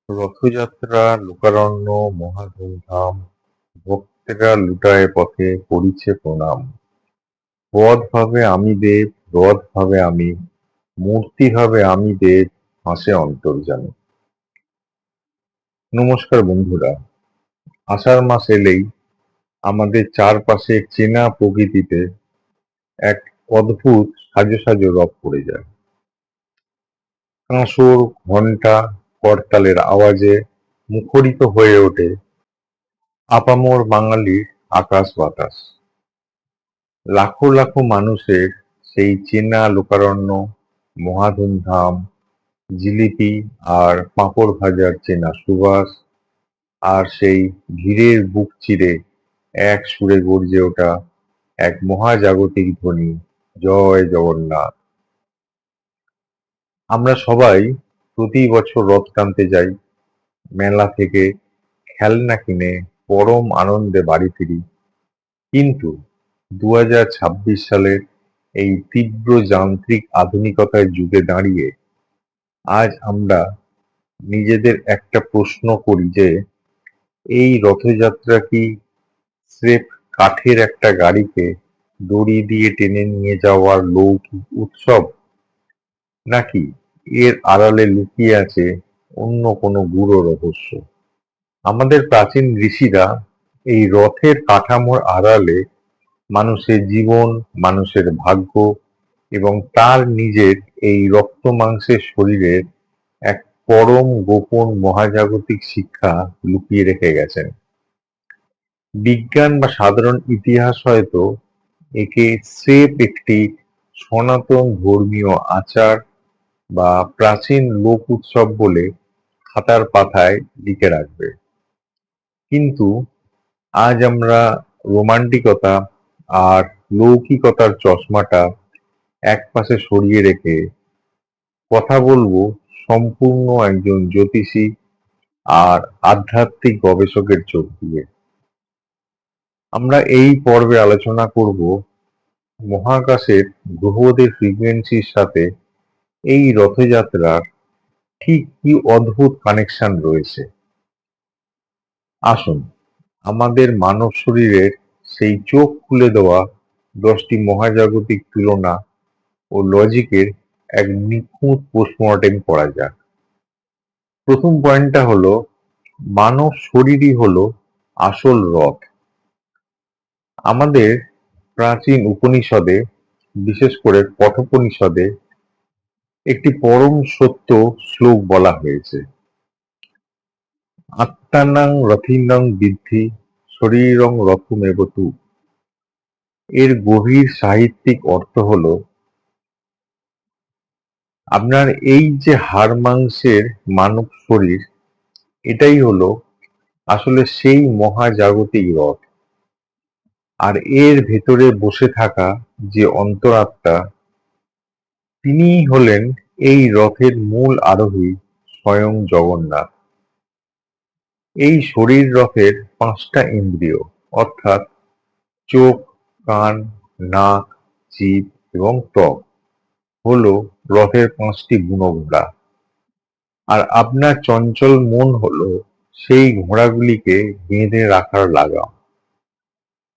রথযাত্রা লোকারণ্য মহা ধুমধাম, ভক্তেরা লুটায় পথে করিছে প্রণাম। পদ ভাবে আমি দেব, রথ ভাবে আমি, মূর্তি ভাবে আমি দেব, হাসে অন্তর্যামী। নমস্কার বন্ধুরা, আষাঢ় মাস এলেই আমাদের চারপাশে চেনা প্রকৃতিতে এক অদ্ভুত সাজো সাজো রব পড়ে যায়। কাঁসর, ঘণ্টা, করতালের আওয়াজে মুখরিত হয়ে ওঠে আপামর বাঙালির আকাশ বাতাস। লাখো লাখো মানুষের সেই চেনা লোকারণ্য, মহা ধুমধাম, জিলিপি আর পাঁপড় ভাজার চেনা সুবাস, আর সেই ভিড়ের বুক চিরে এক সুরে গর্জে ওঠা এক মহাজাগতিক ধ্বনি, জয় জগন্নাথ। আমরা সবাই প্রতি বছর রথ টানতে যাই, মেলা থেকে খেলনা কিনে পরম আনন্দে বাড়ি ফিরি। কিন্তু 2026 সালের এই তীব্র যান্ত্রিক আধুনিকতার যুগে দাঁড়িয়ে আজ আমরা নিজেদের একটা প্রশ্ন করি যে এই রথযাত্রা কি স্রেফ কাঠের একটা গাড়িকে দড়ি দিয়ে টেনে নিয়ে যাওয়ার লৌকিক উৎসব, নাকি এর আড়ালে লুকিয়ে আছে অন্য কোনো গূঢ় রহস্য? আমাদের প্রাচীন ঋষিরা এই রথের কাঠামোর আড়ালে মানুষের জীবন, মানুষের ভাগ্য এবং তার নিজের এই রক্ত মাংসের শরীরের এক পরম গোপন মহাজাগতিক শিক্ষা লুকিয়ে রেখে গেছেন। বিজ্ঞান বা সাধারণ ইতিহাস হয়তো একে স্রেফ একটি সনাতন ধর্মীয় আচার বা প্রাচীন লোক উৎসব বলে খাতার পাতায় লিখে রাখবে। কিন্তু আজ আমরা রোমান্টিকতা আর লৌকিকতার চশমাটা একপাশে সরিয়ে রেখে কথা বলবো সম্পূর্ণ একজন জ্যোতিষী আর আধ্যাত্মিক গবেষকের চোখ দিয়ে। আমরা এই পর্বে আলোচনা করব মহাকাশের গ্রহদের ফ্রিকোয়েন্সির সাথে এই রথযাত্রার ঠিক কি অদ্ভুত কানেকশন রয়েছে। আসুন আমাদের মানব শরীরের সেই চোখ খুলে দেওয়া 10টি মহাজাগতিক তুলনা ও লজিকের এক নিখুঁত পোস্টমর্টেম করা যাক। প্রথম পয়েন্টটা হলো, মানব শরীরই হলো আসল রথ। আমাদের প্রাচীন উপনিষদে, বিশেষ করে কঠোপনিষদে একটি পরম সত্য শ্লোক বলা হয়েছে, আত্মানাং রথিনাং বিদ্ধি শরীরং রথমেব তু। এর গভীর সাহিত্যিক অর্থ হলো, আপনার এই যে হাড় মাংসের মানব শরীর, এটাই হলো আসলে সেই মহাজাগতিক রথ। আর এর ভেতরে বসে থাকা যে অন্তরাত্মা, তিনিই হলেন এই রথের মূল আরোহী, স্বয়ং জগন্নাথ। এই শরীর রথের 5টা ইন্দ্রিয় অর্থাৎ চোখ, কান, নাক, জিভ এবং ত্বক হলো রথের 5টি গুণঘোড়া। আর আপনার চঞ্চল মন হলো সেই ঘোড়াগুলিকে বেঁধে রাখার লাগাম।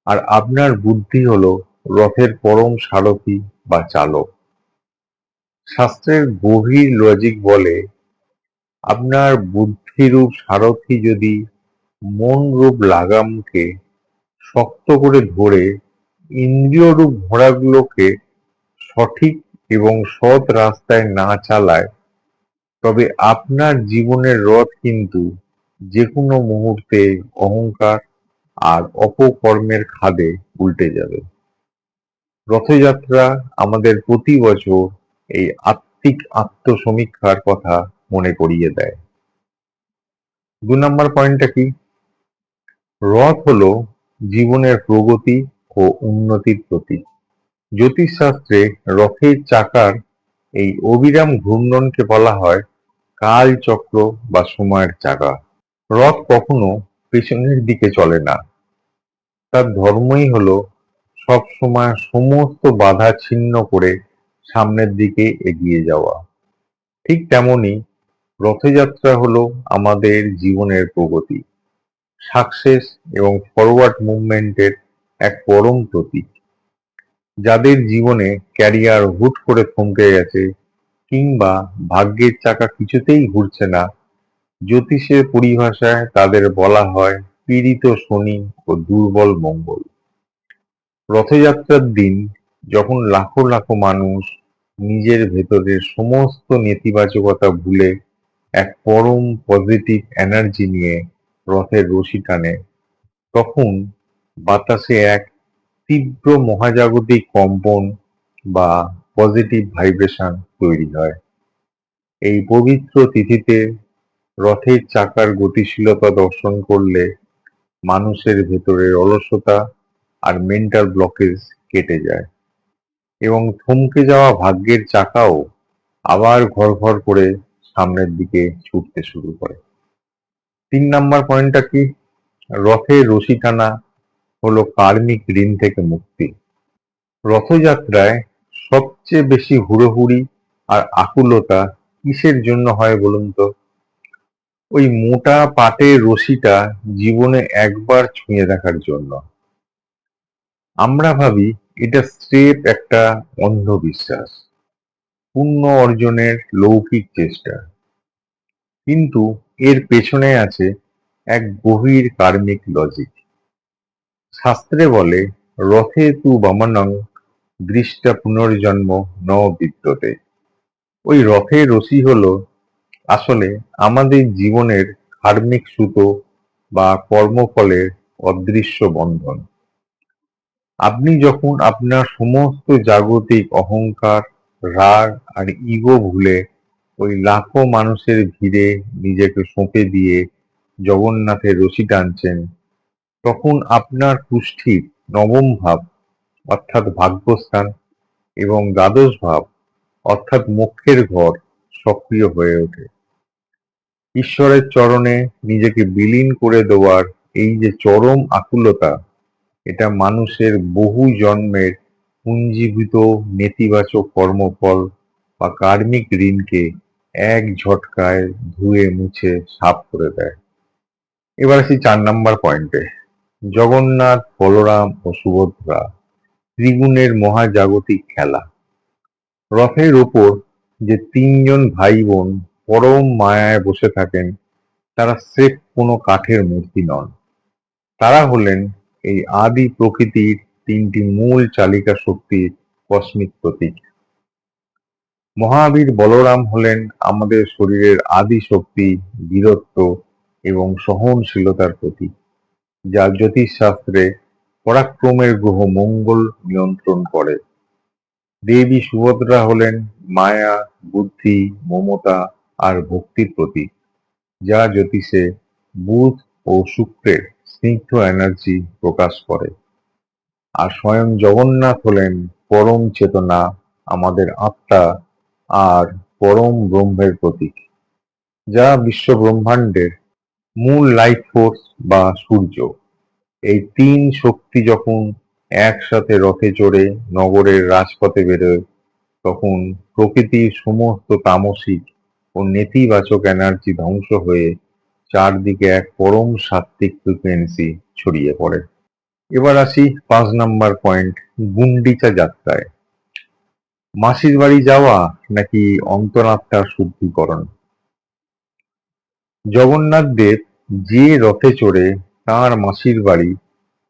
আর আপনার বুদ্ধি হলো রথের পরম সারথি বা চালক। শাস্ত্রের গভীর লজিক বলে, আপনার বুদ্ধিরূপ সারথি যদি মনরূপ লাগামকে শক্ত করে ধরে ইন্দ্রিয়রূপ ঘোড়াগুলোকে সঠিক এবং সৎ রাস্তায় না চালায়, তবে আপনার জীবনের রথ কিন্তু যে কোনো মুহূর্তে অহংকার আর অপকর্মের খাদে উল্টে যাবে। রথযাত্রা আমাদের প্রতি বছর এই আত্মিক আত্মসমীক্ষার কথা মনে করিয়ে দেয়। 2 নম্বর পয়েন্টটা কি? রথ হলো জীবনের প্রগতি ও উন্নতির প্রতীক। জ্যোতিষশাস্ত্রে রথের চাকার এই অবিরাম ঘূর্ণনকে বলা হয় কালচক্র বা সময়ের চাকা। রথ কখনো পেছনের দিকে চলে না, তার ধর্মই হলো সবসময় সমস্ত বাধা ছিন্ন করে সামনের দিকে এগিয়ে যাওয়া। ঠিক তেমনি রথযাত্রা হলো আমাদের জীবনের প্রগতি, সাকসেস এবং ফরওয়ার্ড মুভমেন্টের এক পরম প্রতীক। যাদের জীবনে ক্যারিয়ার হুট করে থমকে গেছে কিংবা ভাগ্যের চাকা কিছুতেই ঘুরছে না, জ্যোতিষের পরিভাষায় তাদের বলা হয় পীড়িত শনি ও দুর্বল মঙ্গল। রথযাত্রার দিন যখন লাখো লাখো মানুষ নিজের ভেতরের সমস্ত নেতিবাচকতা ভুলে এক পরম পজিটিভ এনার্জি নিয়ে রথের রশি টানে, তখন বাতাসে এক তীব্র মহাজাগতিক কম্পন বা পজিটিভ ভাইব্রেশন তৈরি হয়। এই পবিত্র তিথিতে রথের চাকার গতিশীলতা দর্শন করলে মানুষের ভেতরের অলসতা আর মেন্টাল ব্লকেজ কেটে যায় এবং থমকে যাওয়া ভাগ্যের চাকাও আবার ঘড়ঘড় করে সামনের দিকে ছুটতে শুরু করে। ৩ নাম্বার পয়েন্টটা কি? রথের রশি টানা হলো কার্মিক ঋণ থেকে মুক্তি। রথযাত্রায় সবচেয়ে বেশি হুড়োহুড়ি আর আকুলতা কিসের জন্য হয় বলুন তো? ওই মোটা পাটের রশিটা জীবনে একবার ছুঁয়ে দেখার জন্য। আমরা ভাবি এটা স্রেফ একটা অন্ধবিশ্বাস, পুণ্য অর্জনের লৌকিক চেষ্টা, কিন্তু এর পেছনে আছে এক গভীর কার্মিক লজিক। শাস্ত্রে বলে, রথে তু বামানং দৃষ্টা পুনর্জন্ম ন বিদ্যতে। ওই রথের রশি হলো আসলে আমাদের জীবনের কার্মিক সুতো বা কর্মফলের অদৃশ্য বন্ধন। আপনি যখন আপনার সমস্ত জাগতিক অহংকার, রাগ আর ইগো ভুলে ওই লাখো মানুষের ভিড়ে নিজেকে সঁপে দিয়ে জগন্নাথের রশি টানছেন, তখন আপনার কুষ্ঠির নবম ভাব অর্থাৎ ভাগ্যস্থান এবং দ্বাদশ ভাব অর্থাৎ মোক্ষের ঘর সক্রিয় হয়ে ওঠে। ঈশ্বরের চরণে নিজেকে বিলীন করে দেওয়ার এই যে চরম আকুলতা, এটা মানুষের বহু জন্মের পুঞ্জীভূত নেতিবাচক কর্মফল বা কার্মিক ঋণকে এক ঝটকায় ধুয়ে মুছে সাফ করে দেয়। এবার আসি ৪ নাম্বার পয়েন্টে। জগন্নাথ, বলরাম ও সুভদ্রা ত্রিগুণের মহাজাগতিক খেলা। রথের ওপর যে ৩ জন ভাই বোন পরম মায়ায় বসে থাকেন, তারা স্রেফ কোনো কাঠের মূর্তি নন। তারা হলেন এই আদি প্রকৃতির ৩টি মূল চালিকা শক্তির কসমিক প্রতীক। মহাবীর বলরাম হলেন আমাদের শরীরের আদি শক্তি, বীরত্ব এবং সহনশীলতার প্রতীক, যা জ্যোতিষশাস্ত্রে পরাক্রমের গ্রহ মঙ্গল নিয়ন্ত্রণ করে। দেবী সুভদ্রা হলেন মায়া, বুদ্ধি, মমতা আর ভক্তির প্রতীক, যা জ্যোতিষে বুধ ও শুক্রের স্নিগ্ধ এনার্জি প্রকাশ করে। আর স্বয়ং জগন্নাথ হলেন পরম চেতনা, আমাদের আত্মা আর পরম ব্রহ্মের প্রতীক, যা বিশ্ব ব্রহ্মাণ্ডের মূল লাইফ ফোর্স বা সূর্য। এই ৩ শক্তি যখন একসাথে রথে চড়ে নগরের রাজপথে বেরোয়, তখন প্রকৃতির সমস্ত তামসিক ও নেতিবাচক এনার্জি ধ্বংস হয়ে চারদিকে এক পরম সাত্ত্বিক ফ্রিকোয়েন্সি ছড়িয়ে পড়ে। এবার আসি ৫ নাম্বার পয়েন্ট, গুন্ডিচা যাত্রায়। মাসির বাড়ি যাওয়া নাকি অন্তরাত্মার শুদ্ধিকরণ? জগন্নাথ দেব যে রথে চড়ে তাঁর মাসির বাড়ি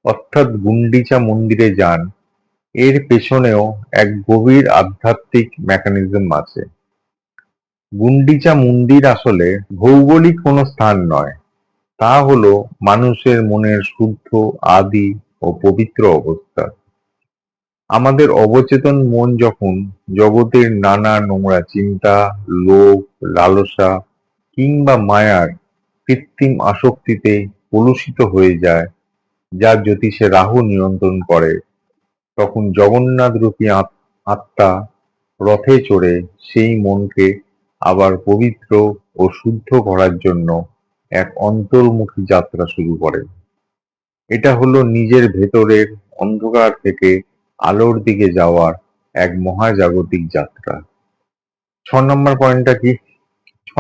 অর্থাৎ গুন্ডিচা মন্দিরে যান, এর পেছনেও এক গভীর আধ্যাত্মিক মেকানিজম আছে। গুন্ডিচা মন্দির আসলে ভৌগোলিক কোনো স্থান নয়, তা হলো মানুষের মনের শুদ্ধ, আদি ও পবিত্র অবস্থা। আমাদের অবচেতন মন যখন জগতের নানা নোংরা চিন্তা, লোভ, লালসা কিংবা মায়ার কৃত্রিম আসক্তিতে কলুষিত হয়ে যায়, যা জ্যোতিষে রাহু নিয়ন্ত্রণ করে, তখন জগন্নাথরূপী আত্মা রথে চড়ে সেই মনকে আবার পবিত্র ও শুদ্ধ করার জন্য এক অন্তর্মুখী যাত্রা শুরু করেন। এটা হলো নিজের ভেতরের অন্ধকার থেকে আলোর দিকে যাওয়ার এক মহাজাগতিক যাত্রা। ৬ নম্বর পয়েন্টটা কি?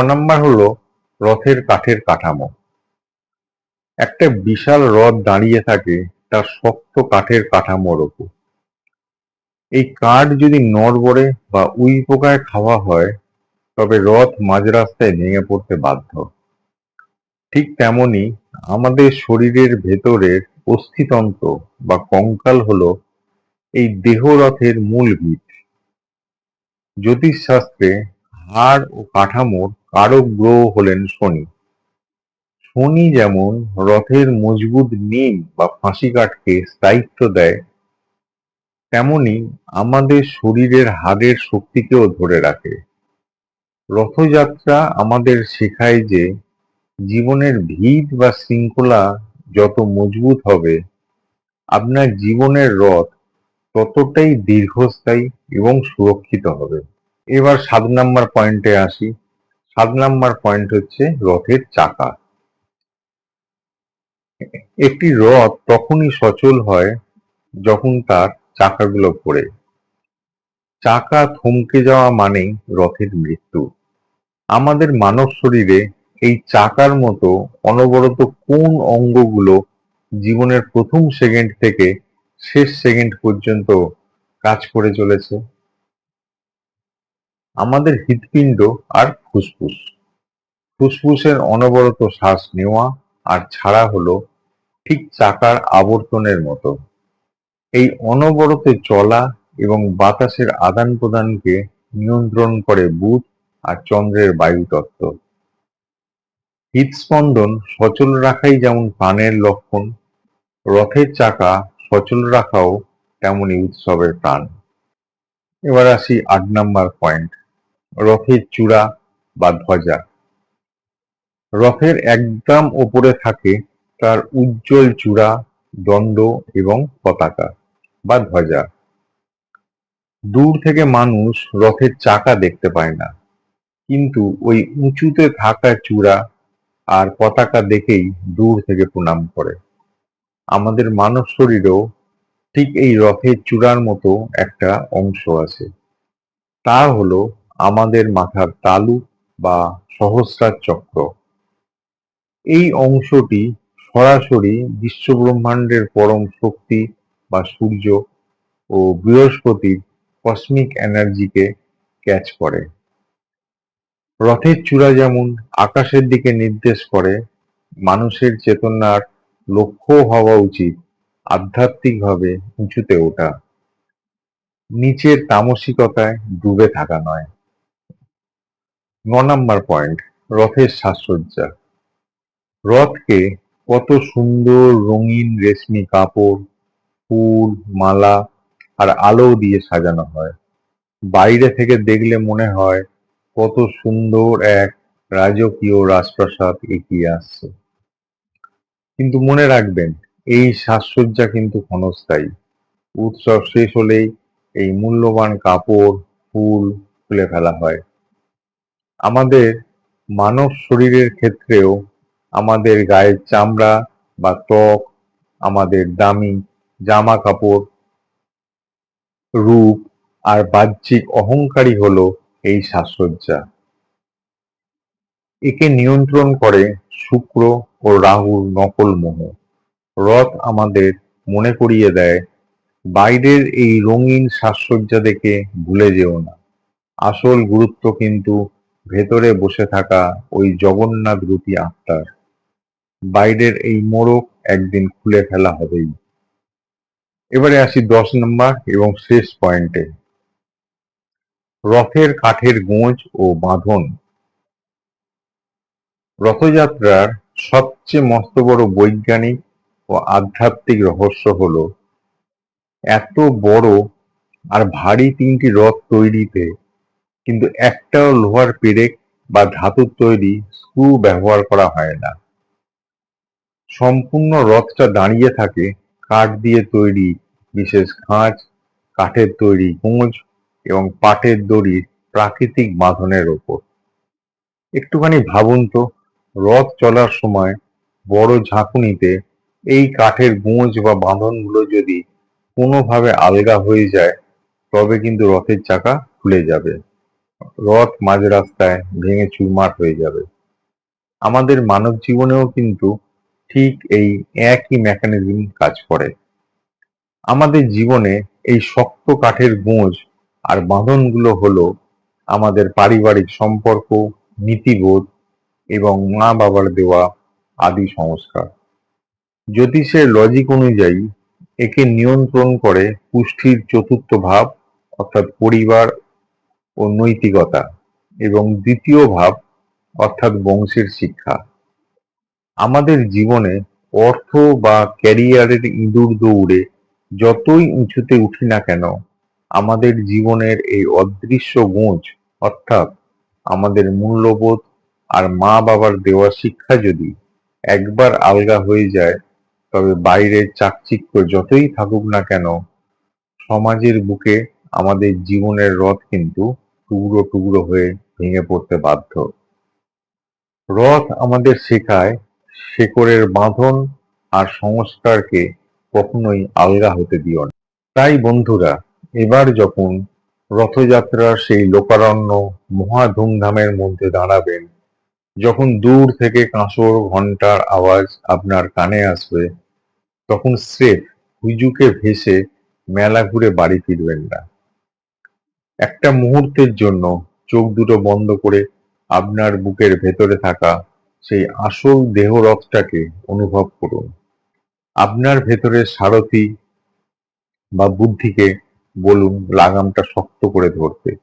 নম্বর হলো রথের কাঠের কাঠামো। একটা বিশাল রথ দাঁড়িয়ে থাকে তার শক্ত কাঠের কাঠামোর ওপর। এই কাঠ যদি নড়বড়ে বা উইপোকায় খাওয়া হয় তবে রথ মাঝ রাস্তায় ভেঙে পড়তে বাধ্য। ঠিক তেমনি আমাদের শরীরের ভেতরের অস্থিতন্ত্র বা কঙ্কাল হলো এই দেহরথের মূল ভিত। জ্যোতিষশাস্ত্রে হাড় ও কাঠামোর কারক গ্রহ হলেন শনি। শনি যেমন রথের মজবুত নিম বা ফাঁসি কাঠকে স্থায়িত্ব দেয়, তেমনি আমাদের শরীরের হাড়ের শক্তিকেও ধরে রাখে। রথযাত্রা আমাদের শেখায় যে জীবনের ভিত বা শৃঙ্খলা যত মজবুত হবে, আপনার জীবনের রথ ততটাই দীর্ঘস্থায়ী এবং সুরক্ষিত হবে। এবার 7 নম্বর পয়েন্টে আসি। 7 নম্বর পয়েন্ট হচ্ছে রথের চাকা। একটি রথ তখনই সচল হয় যখন তার চাকাগুলো ঘোরে। চাকা থমকে যাওয়া মানেই রথের মৃত্যু। আমাদের মানব শরীরে এই চাকার মতো অনবরত কোন অঙ্গগুলো জীবনের প্রথম সেকেন্ড থেকে শেষ সেকেন্ড পর্যন্ত কাজ করে চলেছে? আমাদের হৃৎপিণ্ড আর ফুসফুস। ফুসফুসের অনবরত শ্বাস নেওয়া আর ছাড়া হলো ঠিক চাকার আবর্তনের মতো। এই অনবরত চলা এবং বাতাসের আদান প্রদানকে নিয়ন্ত্রণ করে বুধ আর চন্দ্রের বায়ুতত্ত্ব। হৃদস্পন্দন সচল রাখাই যেমন প্রাণের লক্ষণ, রথের চাকা সচল রাখাও তেমনি উৎসবের প্রাণ। এবার আসি 8 নম্বর পয়েন্ট, রথের চূড়া বা ধ্বজা। রথের একদম ওপরে থাকে তার উজ্জ্বল চূড়া, দণ্ড এবং পতাকা বা ধ্বজা। দূর থেকে মানুষ রথের চাকা দেখতে পায় না, কিন্তু ওই উঁচুতে থাকা চূড়া আর পতাকা দেখেই দূর থেকে প্রণাম করে। আমাদের মানব শরীরেও ঠিক এই রথের চূড়ার মতো একটা অংশ আছে। তা হলো আমাদের মাথার তালু বা সহস্রার চক্র। এই অংশটি সরাসরি বিশ্বব্রহ্মাণ্ডের পরম শক্তি বা সূর্য ও বৃহস্পতির কসমিক এনার্জিকে ক্যাচ করে। রথের চূড়া যেমন আকাশের দিকে নির্দেশ করে, মানুষের চেতনার লক্ষ্য হওয়া উচিত আধ্যাত্মিকভাবে উঁচুতে ওঠা, নিচের তামসিকতায় ডুবে থাকা নয়। 9 নম্বর পয়েন্ট, রথের সাজসজ্জা। রথকে কত সুন্দর রঙিন রেশমি কাপড়, ফুল, মালা আর আলো দিয়ে সাজানো হয়। বাইরে থেকে দেখলে মনে হয় কত সুন্দর এক রাজকীয় রাজপ্রাসাদ এগিয়ে আসছে। কিন্তু মনে রাখবেন, এই সাজসজ্জা কিন্তু ক্ষণস্থায়ী। উৎসব শেষ হলেই এই মূল্যবান কাপড়, ফুল খুলে ফেলা হয়। আমাদের মানব শরীরের ক্ষেত্রেও আমাদের গায়ের চামড়া বা ত্বক, আমাদের দামি জামা কাপড়, রূপ আর বাহ্যিক অহংকারই হলো এই সাজসজ্জা। একে নিয়ন্ত্রণ করে শুক্র ও রাহুর নকল মোহ। রথ আমাদের মনে করিয়ে দেয়, বাইরের এই রঙিন সাজসজ্জা দেখে ভুলে যেও না, আসল গুরুত্ব কিন্তু ভেতরে বসে থাকা ওই জগন্নাথ রূপী আত্মার। বাইরের এই মোড়ক একদিন খুলে ফেলা হবেই। এবারে আসি 10 নম্বর এবং শেষ পয়েন্টে, রথের কাঠের গোঁজ ও বাঁধন। রথযাত্রার সবচেয়ে মস্ত বড় বৈজ্ঞানিক ও আধ্যাত্মিক রহস্য হলো এত বড় আর ভারী 3টি রথ তৈরিতে কিন্তু একটাও লোহার পেরেক বা ধাতুর তৈরি স্ক্রু ব্যবহার করা হয় না। সম্পূর্ণ রথটা দাঁড়িয়ে থাকে কাঠ দিয়ে তৈরি বিশেষ খাঁজ, কাঠের তৈরি গোঁজ এবং পাটের দড়ির প্রাকৃতিক বাঁধনের ওপর। একটুখানি ভাবুন তো, রথ চলার সময় বড় ঝাঁকুনিতে এই কাঠের গোঁজ বা বাঁধনগুলো যদি কোনোভাবে আলগা হয়ে যায়, তবে কিন্তু রথের চাকা খুলে যাবে। রথ মাঝ রাস্তায় ভেঙে চুরমার হয়ে যাবে। আমাদের মানব জীবনেও কিন্তু ঠিক এই একই মেকানিজম কাজ করে। আমাদের জীবনে এই শক্ত কাঠের গোঁজ আর বাঁধনগুলো হলো আমাদের পারিবারিক সম্পর্ক, নীতিবোধ এবং মা-বাবার দেওয়া আদি সংস্কার। জ্যোতিষের লজিক অনুযায়ী একে নিয়ন্ত্রণ করে পুষ্টির চতুর্থ ভাব অর্থাৎ পরিবার ও নৈতিকতা এবং দ্বিতীয় ভাব অর্থাৎ বংশের শিক্ষা। আমাদের জীবনে অর্থ বা ক্যারিয়ারের ইঁদুর দৌড়ে যতই উঁচুতে উঠি না কেন, আমাদের জীবনের এই অদৃশ্য গোঁজ অর্থাৎ আমাদের মূল্যবোধ আর মা-বাবার দেওয়া শিক্ষা যদি একবার আলগা হয়ে যায়, তবে বাইরের চাকচিক্য যতই থাকুক না কেন, সমাজের বুকে আমাদের জীবনের রথ কিন্তু টুকরো টুকরো হয়ে ভেঙে পড়তে বাধ্য। রথ আমাদের শেখায় শেকড়ের বাঁধন আর সংস্কারকে কখনোই আলগা হতে দিও না। তাই বন্ধুরা, এবার যখন রথযাত্রার সেই লোকারণ্য মহা ধুমধামের মধ্যে দাঁড়াবেন, যখন দূর থেকে কাঁসর ঘণ্টার আওয়াজ আপনার কানে আসবে, তখন স্রেফ হুজুকে ভেসে মেলা ঘুরে বাড়ি ফিরবেন না। একটা মুহূর্তের জন্য চোখ দুটো বন্ধ করে আপনার বুকের ভেতরে থাকা সেই আসল দেহরথটাকে অনুভব করুন। আপনার ভেতরের সারথি বা বুদ্ধিকে বলুন লাগামটা শক্ত করে ধরতে,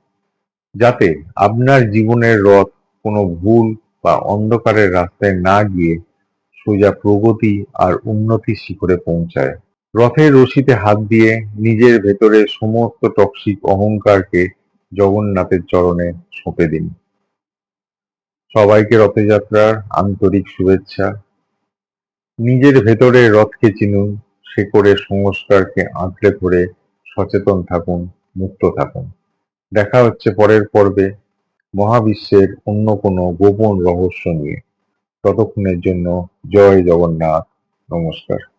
যাতে আপনার জীবনের রথ কোনো ভুল বা অন্ধকারের রাস্তায় না গিয়ে সোজা প্রগতি আর উন্নতির শিখরে পৌঁছায়। রথের রশিতে হাত দিয়ে নিজের ভেতরে সমস্ত টক্সিক অহংকারকে জগন্নাথের চরণে সঁপে দিন। সবাইকে রথযাত্রার আন্তরিক শুভেচ্ছা। নিজের ভেতরের রথকে চিনুন, শেকড়ের সংস্কারকে আঁকড়ে ধরে সচেতন থাকুন, মুক্ত থাকুন। দেখা হচ্ছে পরের পর্বে মহাবিশ্বের অন্য কোনো গোপন রহস্য নিয়ে। ততক্ষণের জন্য জয় জগন্নাথ। নমস্কার।